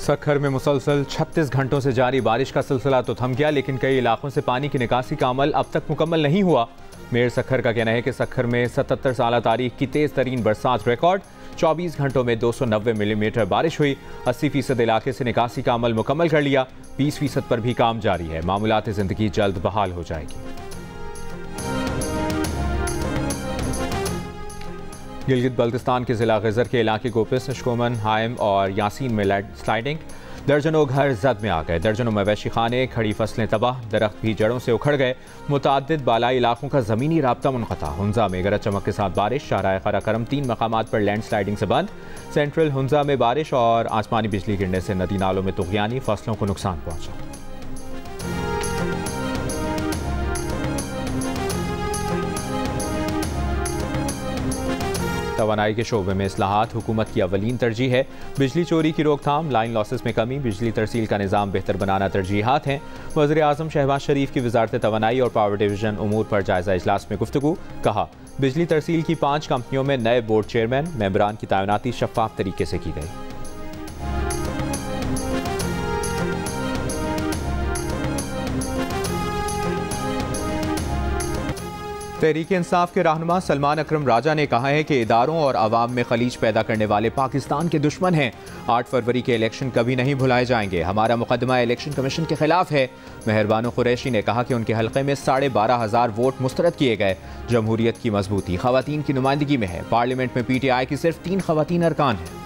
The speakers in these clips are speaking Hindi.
सक्खर में मुसलसल 36 घंटों से जारी बारिश का सिलसिला तो थम गया, लेकिन कई इलाकों से पानी की निकासी का अमल अब तक मुकम्मल नहीं हुआ। मेयर सक्खर का कहना है कि सक्खर में 77 साल तारीख की तेज़ तरीन बरसात रिकॉर्ड। 24 घंटों में 290 मिलीमीटर बारिश हुई। 80% इलाके से निकासी का अमल मुकम्मल कर लिया। 20% पर भी काम जारी है। मामूलात ज़िंदगी जल्द बहाल हो जाएगी। गिलगित बल्तिस्तान के ज़िला गजर के इलाके गोपिस, नशकोमन, हाइम और यासीन में लैंडस्लाइडिंग। दर्जनों घर जद में आ गए। दर्जनों मवेशी खाने, खड़ी फसलें तबाह, दरख्त भी जड़ों से उखड़ गए। मुतअद्दिद बालाई इलाकों का ज़मीनी राब्ता मुनक़ता। हुंजा में गरज चमक के साथ बारिश। शाहराह कराकरम 3 मकामात पर लैंडस्लाइडिंग से बंद। सेंट्रल हुंजा में बारिश और आसमानी बिजली गिरने से नदी नालों में तुग़यानी, फसलों को नुकसान पहुँचा। तवानाई के शोबे में इस्लाहात हुकूमत की अवलीन तरजीह है। बिजली चोरी की रोकथाम, लाइन लॉसेस में कमी, बिजली तरसील का निज़ाम बेहतर बनाना तरजीहात हैं। वज़ीर आज़म शहबाज शरीफ की वज़ारत तवानाई और पावर डिवीज़न उमूर पर जायज़ा इजलास में गुफ्तगू। कहा, बिजली तरसील की 5 कंपनियों में नए बोर्ड चेयरमैन, मेंबरान की तैनाती शफाफ तरीके से की गई। तहरीक इंसाफ के रहनुमा सलमान अकरम राजा ने कहा है कि इदारों और अवाम में खलीज पैदा करने वाले पाकिस्तान के दुश्मन हैं। 8 फरवरी के इलेक्शन कभी नहीं भुलाए जाएंगे। हमारा मुकदमा इलेक्शन कमीशन के खिलाफ है। मेहरबानो कुरैशी ने कहा कि उनके हल्के में 12,500 वोट मुस्तरद किए गए। जमहूरियत की मजबूती खवातीन की नुमाइंदगी में है। पार्लियामेंट में PTI की सिर्फ 3 खवातीन अरकान हैं।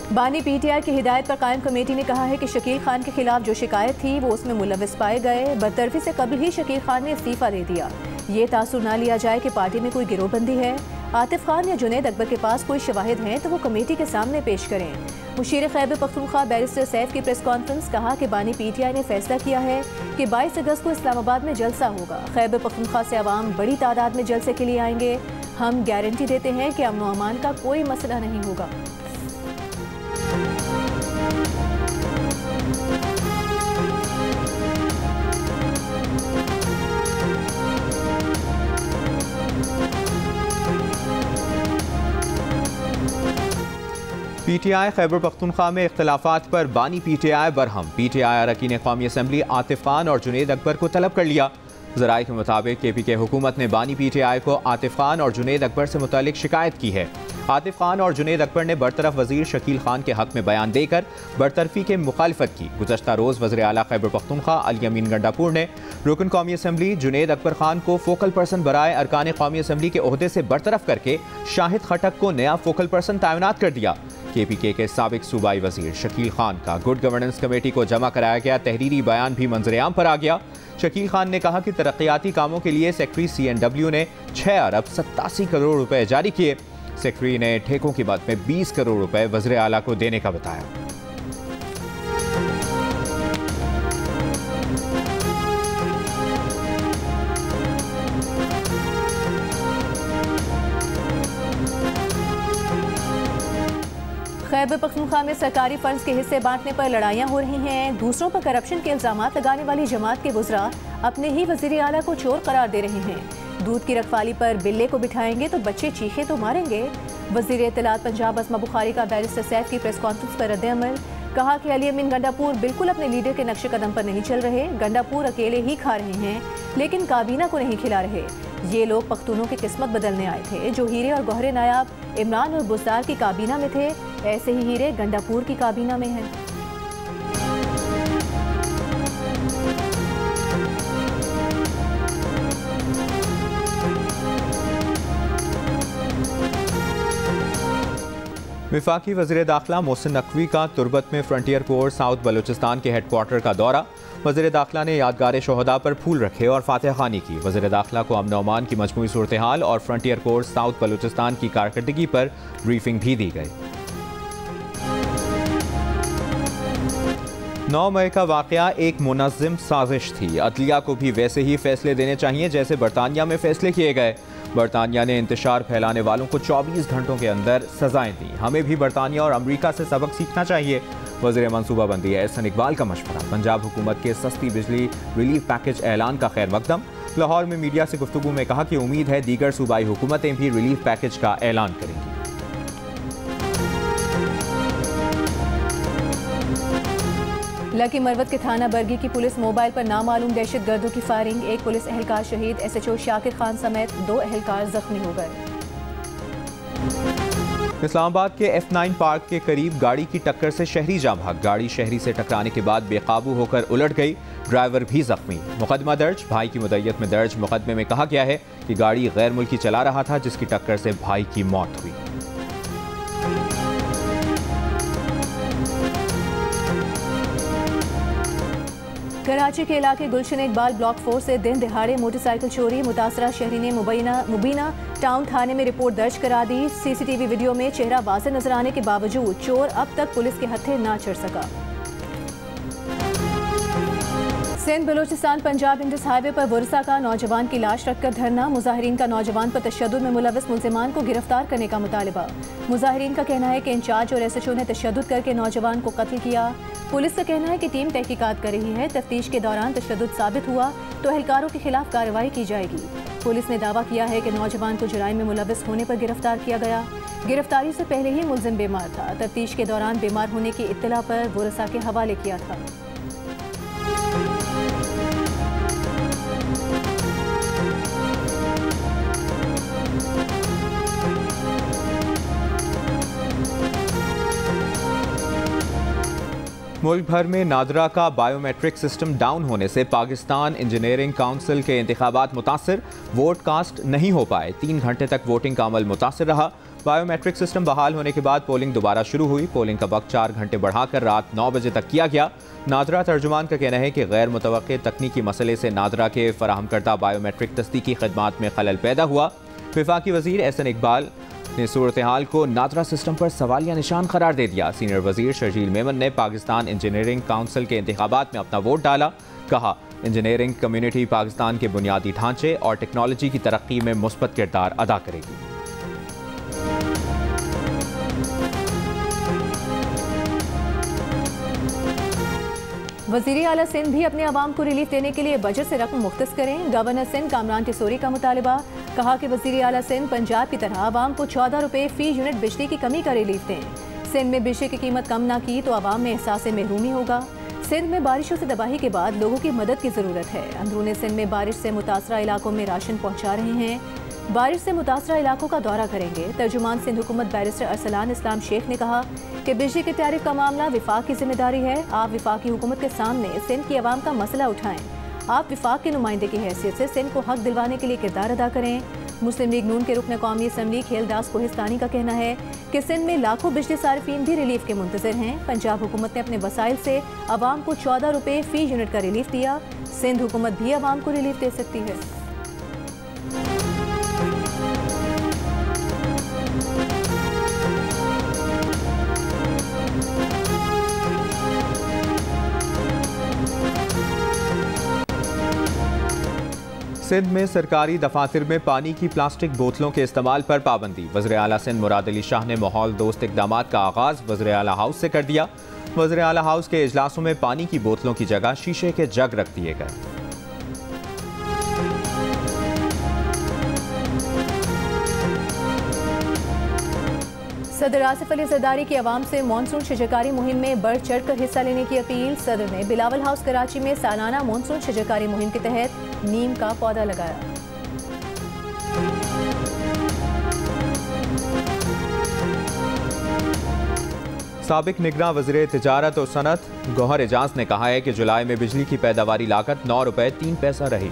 बानी PTI की हिदायत पर कायम कमेटी ने कहा है कि शकील खान के खिलाफ जो शिकायत थी वो उसमें मुलविस पाए गए। बरतरफी से कबल ही शकील खान ने इस्तीफा दे दिया। ये तासुर ना लिया जाए कि पार्टी में कोई गिरोहबंदी है। आतिफ खान या जुनैद अकबर के पास कोई शवाहिद हैं तो वो कमेटी के सामने पेश करें। मुशीर खैबर पख्तूनख्वा बैरिस्टर सैफ की प्रेस कॉन्फ्रेंस। कहा कि बानी PTI ने फैसला किया है कि 22 अगस्त को इस्लामाबाद में जलसा होगा। खैबर पख्तूनख्वा से अवाम बड़ी तादाद में जलसे के लिए आएंगे। हम गारंटी देते हैं कि अमन व अमान का कोई मसला नहीं होगा। PTI खैबर पख्तूनख्वा में इख्तलाफात पर बानी PTI बरहम। PTI अरकान कौमी असम्बली आतिफ खान और जुनैद अकबर को तलब कर लिया। ज़राए के मुताबिक KPK हुकूमत ने बानी PTI को आतिफ खान और जुनैद अकबर से मुतालिक शिकायत की है। आतिफ खान और जुनैद अकबर ने बरतरफ वज़ीर शकील खान के हक में बयान देकर बरतरफी के मुखालफत की। गुज़श्ता रोज़ वज़ीर आला खैबर पख्तूनख्वा अली अमीन गंडापुर ने रुकन कौमी असम्बली जुनैद अकबर खान को फोकल पर्सन बराए अरकान कौमी असम्बली के ओहदे से बरतरफ करके शाहिद खटक को नया फोकल पर्सन तैनात कर दिया। KPK के साबिक सूबाई वज़ीर शकील खान का गुड गवर्नेंस कमेटी को जमा कराया गया तहरीरी बयान भी मंजर-ए-आम पर आ गया। शकील खान ने कहा कि तरक्याती कामों के लिए सेक्रेटरी CNW ने 6 अरब 87 करोड़ रुपए जारी किए। सेक्रेटरी ने ठेकों की मद में 20 करोड़ रुपए वज़ीर आला को देने का बताया। खैबर पख्तूनख्वा में सरकारी फंड्स के हिस्से बांटने पर लड़ाइयाँ हो रही हैं। दूसरों पर करप्शन के इल्जामात लगाने वाली जमात के वज़रा अपने ही वज़ीर आला को चोर करार दे रहे हैं। दूध की रखवाली पर बिल्ले को बिठाएंगे तो बच्चे चीखे तो मारेंगे। वज़ीर इत्तलात पंजाब अस्मा बुखारी का बैरिस्टर सैफ की प्रेस कॉन्फ्रेंस पर रद्द-ए-अमल। कहा कि अली अमीन गंडापुर बिल्कुल अपने लीडर के नक्शे कदम पर नहीं चल रहे। गंडापुर अकेले ही खा रहे हैं लेकिन काबीना को नहीं खिला रहे। ये लोग पख्तूनों की किस्मत बदलने आए थे। जो हीरे और गौहरे नायाब इमरान और बुज़दार की काबीना में थे, ऐसे ही हीरे गंडापुर की काबीना में हैं। वफाकी वज़ीर दाखिला मोहसिन नकवी का तुरबत में फ्रंटियर कोर साउथ बलूचिस्तान के हेडक्वार्टर का दौरा। वज़ीर दाखिला ने यादगार शोहदा पर फूल रखे और फातिहा खानी की। वज़ीर दाखिला को अमन अमान की मजमूई सूरत हाल और फ्रंटियर कोर साउथ बलूचिस्तान की कारकर्दगी पर ब्रीफिंग भी दी गई। 9 मई का वाक़या एक मुनज़्ज़म साजिश थी। अदलिया को भी वैसे ही फैसले देने चाहिए जैसे बरतानिया में फैसले किए गए। बरतानिया ने इंतशार फैलाने वालों को 24 घंटों के अंदर सजाएं दी। हमें भी बरतानिया और अमरीका से सबक सीखना चाहिए। वज़ीर मनसूबाबंदी एहसन इकबाल का मशवरा। पंजाब हुकूमत के सस्ती बिजली रिलीफ पैकेज ऐलान का खैर मकदम। लाहौर में मीडिया से गुफ्तगू में कहा कि उम्मीद है दीगर सूबाई हुकूमतें भी रिलीफ पैकेज का ऐलान करेंगी। लकी मरवत के थाना बरगी की पुलिस मोबाइल पर नामालूम दहशतगर्दों की फायरिंग, एक पुलिस एहलकार शहीद, SHO शाकिर खान समेत 2 एहलकार जख्मी हो गए। इस्लामाबाद के F9 पार्क के करीब गाड़ी की टक्कर से शहरी जाम भाग, गाड़ी शहरी से टकराने के बाद बेकाबू होकर उलट गई, ड्राइवर भी जख्मी। मुकदमा दर्ज, भाई की मुद्दत में दर्ज मुकदमे में कहा गया है कि गाड़ी गैर मुल्की चला रहा था जिसकी टक्कर से भाई की मौत हुई। कराची के इलाके गुलशन इकबाल ब्लॉक 4 से दिन दिहाड़े मोटरसाइकिल चोरी, मुतासरा शहरी ने मुबीना टाउन थाने में रिपोर्ट दर्ज करा दी। CCTV वीडियो में चेहरा वाज़ेह नजर आने के बावजूद चोर अब तक पुलिस के हत्थे ना चढ़ सका। सिंध बलूचिस्तान पंजाब इंडस हाईवे पर वर्सा का नौजवान की लाश रखकर धरना, मुजाहिरीन का नौजवान पर तशद्दुद में मुलव्वस मुल्जिमान को गिरफ्तार करने का मुतालिबा। मुजाहिरीन का कहना है कि इंचार्ज और SHO ने तशद्दुद करके नौजवान को कत्ल किया। पुलिस का कहना है कि टीम तहकीकात कर रही है, तफ्तीश के दौरान तशद्दुद साबित हुआ तो एहलकारों के खिलाफ कार्रवाई की जाएगी। पुलिस ने दावा किया है कि नौजवान को जुराइम में मुलव्वस होने पर गिरफ्तार किया गया। गिरफ्तारी से पहले ही मुल्जिम बीमार था, तफ्तीश के दौरान बीमार होने की इत्तला पर वर्सा के हवाले किया था। मुल्क भर में नादरा का बायोमेट्रिक सिस्टम डाउन होने से पाकिस्तान इंजीनियरिंग काउंसिल के इंतखाबात मुतासर, वोट कास्ट नहीं हो पाए। 3 घंटे तक वोटिंग का अमल मुतासर रहा। बायोमेट्रिक सिस्टम बहाल होने के बाद पोलिंग दोबारा शुरू हुई। पोलिंग का वक्त 4 घंटे बढ़ाकर रात 9 बजे तक किया गया। नादरा तर्जुमान का कहना है कि गैर मुतवक्के तकनीकी मसले से नादरा के फराहम करदा बायोमेट्रिक तस्दीकी खदमात में खलल पैदा हुआ। वफाकी वज़ीर SN इकबाल ने सूरत हाल को नादरा सिस्टम पर सवालिया निशान करार दे दिया। सीनियर वजीर शर्जील मेमन ने पाकिस्तान इंजीनियरिंग काउंसिल के इंतखाबात में अपना वोट डाला। कहा, इंजीनियरिंग कम्युनिटी पाकिस्तान के बुनियादी ढांचे और टेक्नोलॉजी की तरक्की में मुस्बत किरदार अदा करेगी। वज़ीर आला सिंध भी अपने आवाम को रिलीफ देने के लिए बजट से रकम मुख्तस करें। गवर्नर सिंध कामरान टिसोरी का मुतालिबा, कहा कि वज़ीर आला सिंध पंजाब की तरह आवाम को 14 रुपये फी यूनिट बिजली की कमी का रिलीफ दें। सिंध में बिजली की कीमत कम ना की तो आवाम में एहसास महरूमी होगा। सिंध में बारिशों से तबाही के बाद लोगों की मदद की ज़रूरत है। अंदरूनी सिंध में बारिश से मुतासरा इलाकों में राशन पहुँचा रहे हैं। बारिश से मुतासरा इलाकों का दौरा करेंगे। तर्जुमान सिंध हुकूमत बैरिस्टर अरसलान इस्लाम शेख ने कहा कि बिजली के टैरिफ का मामला विफाक की जिम्मेदारी है। आप विफाकी हुकूमत के सामने सिंध की आवाम का मसला उठाएं। आप विफाक के नुमाइंदे की हैसियत से सिंध को हक दिलवाने के लिए किरदार अदा करें। मुस्लिम लीग नून के रुकन कौमी असम्बली खेलदास कोहिस्तानी का कहना है कि सिंध में लाखों बिजली सारिफीन भी रिलीफ के मुंतज़िर हैं। पंजाब हुकूमत ने अपने वसाइल से आवाम को 14 रुपये फी यूनिट का रिलीफ दिया। सिंध हुकूमत भी आवाम को रिलीफ दे सकती है। सिंध में सरकारी दफातर में पानी की प्लास्टिक बोतलों के इस्तेमाल पर पाबंदी। वज़ीर आला सिंध मुराद अली शाह ने माहौल दोस्त इक़दामात का आगाज़ वज़ीर आला हाउस से कर दिया। वज़ीर आला हाउस के इजलासों में पानी की बोतलों की जगह शीशे के जग रख दिए गए। सदर आसिफ अली जरदारी की आवाम से मानसून शजरकारी मुहिम में बढ़ चढ़ कर हिस्सा लेने की अपील। सदर ने बिलावल हाउस कराची में सालाना मानसून शजरकारी मुहिम के तहत नीम का पौधा लगाया। साबिक निगरान वज़ीर तिजारत और सनत गौहर एजाज ने कहा है कि जुलाई में बिजली की पैदावारी लागत 9 रुपये 3 पैसा रही।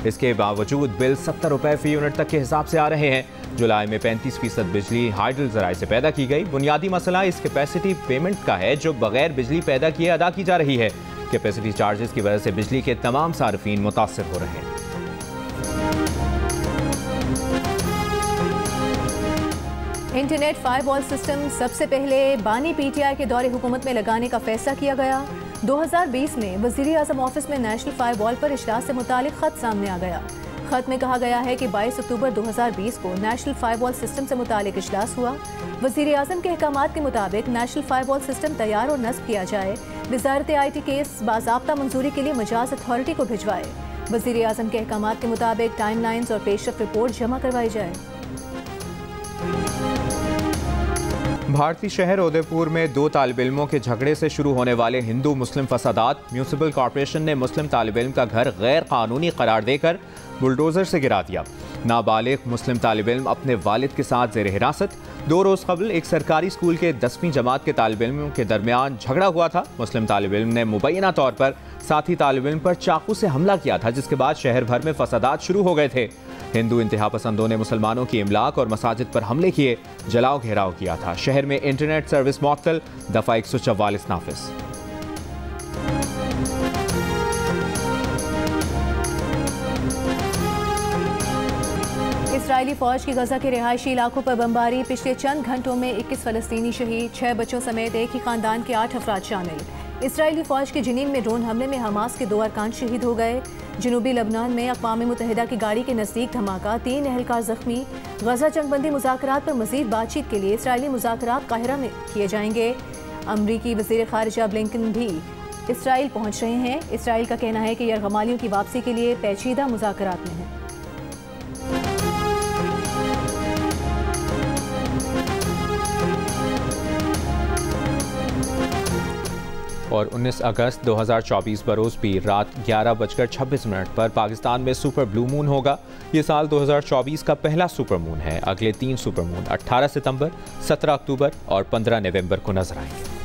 इसके बावजूद बिल 70 रुपये फी यूनिट तक के हिसाब से आ रहे हैं। जुलाई में 35% बिजली हाइडल ज़राए से पैदा की गई। बुनियादी मसला इस कैपेसिटी पेमेंट का है जो बगैर बिजली पैदा किए अदा की जा रही है। कैपेसिटी चार्जेस की वजह से बिजली के तमाम सार्फिन मुतासर हो रहे हैं। इंटरनेट फायरवॉल सिस्टम सबसे पहले बानी PTI के दौरे हुकूमत में लगाने का फैसला किया गया। 2020 में वज़ीर आज़म ऑफिस में नेशनल फायरवॉल पर इजलास से मुतालिक खत सामने आ गया। खत में कहा गया है कि 22 अक्टूबर 2020 को नेशनल फायरवॉल सिस्टम से मुतालिक इजलास हुआ। वज़ीर आज़म के अहकामात के मुताबिक नेशनल फायरवॉल सिस्टम तैयार और नस्ब किया जाए। वज़ारत IT केस बाज़ाब्ता मंजूरी के लिए मजाज अथॉरिटी को भिजवाए। वज़ीर आज़म के अहकामात के मुताबिक टाइमलाइंस और पेशरफ रिपोर्ट जमा करवाई जाए। भारतीय शहर उदयपुर में 2 तालिब इल्मों के झगड़े से शुरू होने वाले हिंदू मुस्लिम फसादात। म्यूनिसिपल कॉर्पोरेशन ने मुस्लिम तालिब इल्म का घर गैर कानूनी करार देकर बुलडोजर से गिरा दिया। नाबालिग मुस्लिम तालिब इल्म अपने वालिद के साथ ज़ेर हिरासत। 2 रोज़ कबल एक सरकारी स्कूल के 10वीं जमात के तालिब इल्मों के दरमियान झगड़ा हुआ था। मुस्लिम तालिब इल्म ने मुबैना तौर पर साथी तालिब इल्म पर चाकू से हमला किया था, जिसके बाद शहर भर में फसादात शुरू हो गए थे। हिंदू इंतहा पसंदों ने मुसलमानों की इमलाक और मसाजिद पर हमले किए, जलाओ घेराव किया था। शहर में इंटरनेट सर्विस मुअत्तल, दफ़ा 144 नाफिज। इसराइली फौज की गजा के रिहायशी इलाकों पर बमबारी। पिछले चंद घंटों में 21 फ़लस्तीनी शहीद, 6 बच्चों समेत एक ही खानदान के 8 अफराद शामिल। इसराइली फौज के जिनीन में ड्रोन हमले में हमास के 2 अरकान शहीद हो गए। जनूबी लबनान में अक़वाम मुत्तहिदा की गाड़ी के नज़दीक धमाका, 3 एहलकार जख्मी। गजा जंगबंदी मुज़ाकरात पर मज़ीद बातचीत के लिए इसराइली मुज़ाकरात काहिरा में किए जाएंगे। अमरीकी वज़ीर ख़ारिजा ब्लिंकन भी इसराइल पहुँच रहे हैं। इसराइल का कहना है कि यरगमालियों की वापसी के लिए पेचीदा मुज़ाकरात में है। और 19 अगस्त 2024 बरोज़ पीर रात 11:26 पर पाकिस्तान में सुपर ब्लू मून होगा। ये साल 2024 का पहला सुपर मून है। अगले 3 सुपर मून 18 सितंबर, 17 अक्टूबर और 15 नवंबर को नजर आएंगे।